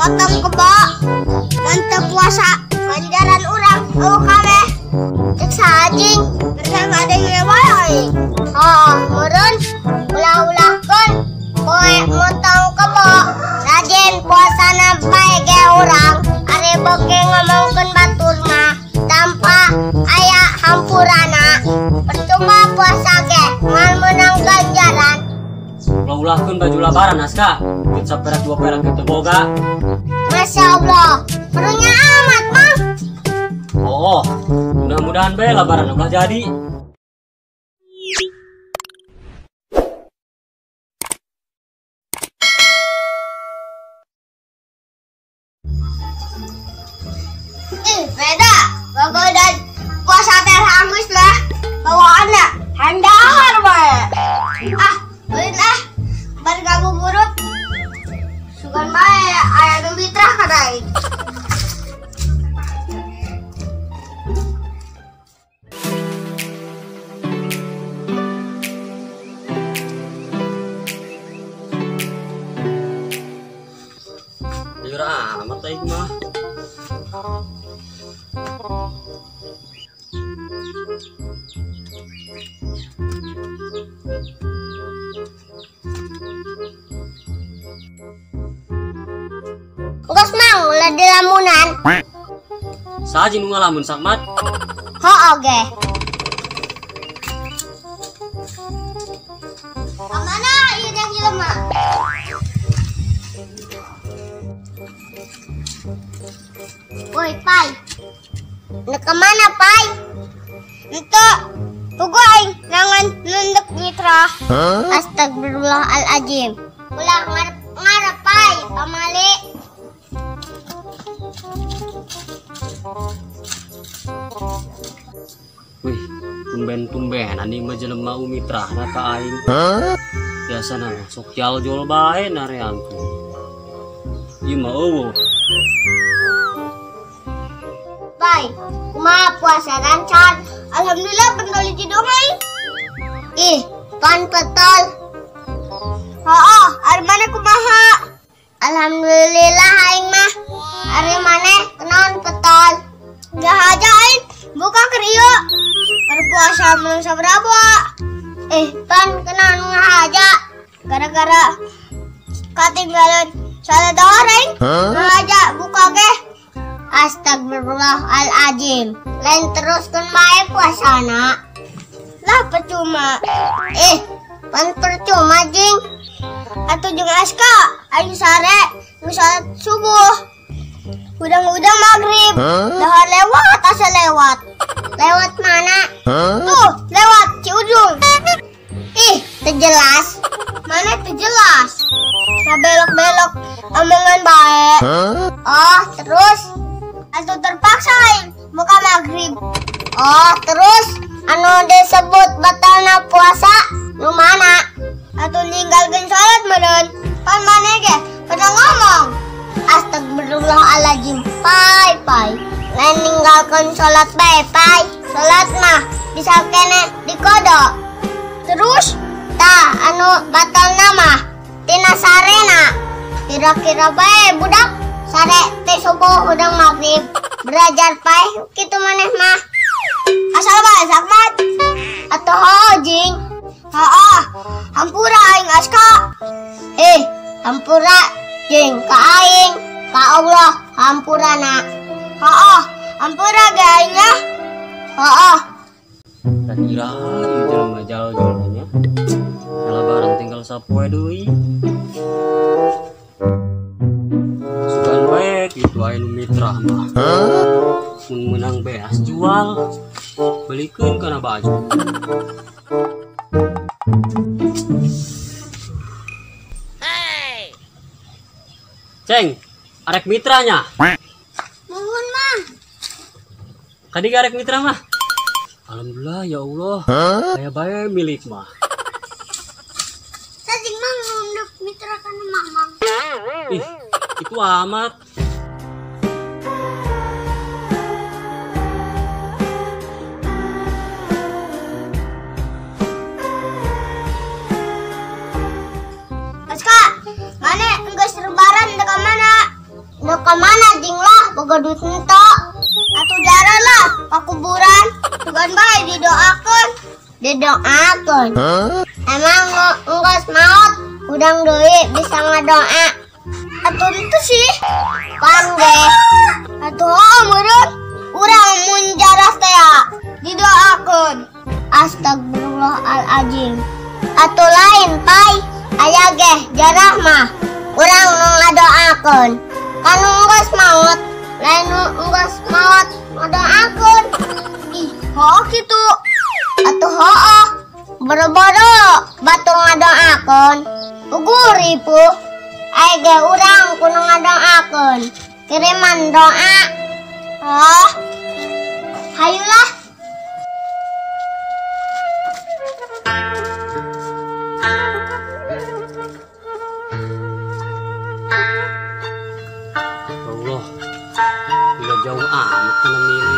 motong kebo mantep puasa ganjaran urang kabeh cek sajing bersama dengan wae. Meureun ulah-ulahkeun poe motong kebo rajin puasana bae ge urang are beuke ngomongkeun batur mah tanpa aya hampurana percuma puasa ge ngan menang ganjaran. Ulah-ulahkeun baju lebaran aska duit saperak 2 perak kitu boga. Masya Allah perlunya amat Mang. Oh, mudah-mudahan bae lebaran ulah jadi. Beda bagus dan puasa teh hangus lah bawaannya handahar bae. Beuin bari ngabuburit sugan bae aya nu bitrah kana aing. Liur amat aing mah. Geus Mang ulah di lamunan. Saji nu ngalamun sakmat. Oge. Kamana ieu dah jelema? Woi, Pai. Nek kemana, Pai? Ente, tugu aing nangan nunduk mitra. Astagfirullahaladzim. Ulah ngarep, Pai, pamali. Wih, tumben-tumben ani mah jelema umitrahna ka aing. Biasana sok jal-jol bae nareangku. Ieu mah eueuh. Pai, kumaha puasa lancar? Alhamdulillah pentol hiji dong aing. Ih, pan petol. Ari maneh kumaha? Alhamdulillah aing mah. Ari maneh kenaon petol. Gak aja aing buka keur ieu. Berpuasa belum saberapa. Pan kenaon ngahaja. Gara-gara katinggalan salat dohor aing. Ngahaja buka ge. Astagfirullahaladzim. Lain teruskan bae puasana. Lah percuma. Pan percuma jing. Atuh jeung aska aing sare salat subuh. Udang-udang maghrib. Dahar lewat asa lewat. Lewat mana? Tuh, lewat Ciujung. Terjelas. Mana terjelas? Nah belok-belok omongan bae. Terus atuh terpaksa aing buka maghrib. Terus anu disebut batalna puasa nu mana? Atuh ninggalkeun salat meureun. Pan maneh ge pada ngomong. Astagfirullahaladzim. Pai. Lain ninggalkeun salat bae, Pai. Salat mah bisa kene dikodok. Terus anu batalna mah tina sarena. Kira-kira bae budak sare teh subuh udang maghrib belajar pae kitu maneh mah asal bae sakmat atuh jing. Hampura aing aska. Hampura jing ka aing ka Allah hampurana. Hampura ge aing lah. Dan kira ieu jelema jal-jol nya. Lebaran tinggal sapoe deui. Sugan bae kitu aya nu mitra mah. Mun menang beas jual. Belikeun kana baju. Ceng, arek mitranya. Mohon Mang. Kadi arek mitra mah. Alhamdulillah ya Allah. Saya bae milik mah. Sajing Mang nunduk mitra kana Mamang. Itu amat. Aska, mana enggeus lebaran da ka mana? kemana jing lah boga duit ento? Atuh jalan lah ke kuburan. Bukan bae didoakan. Emang engkos maut udang duit bisa ngadoa. Atuh itu sih pangge. Atuh meureun urang mun jaras teh didoakeun. Astagfirullahaladzim. Atuh lain pai aya geh jarah mah urang nu ngadoakeun. Kanu engkos maut lain nu engkos maut ngadoakeun. Ih, heuh kitu. Atuh heuh boro-boro batur ngadoakeun. Ugur ipu aya ge urang kudu ngadoakeun. Kiriman doa. Oh, hayulah. Allah, udah jauh amat kana milih.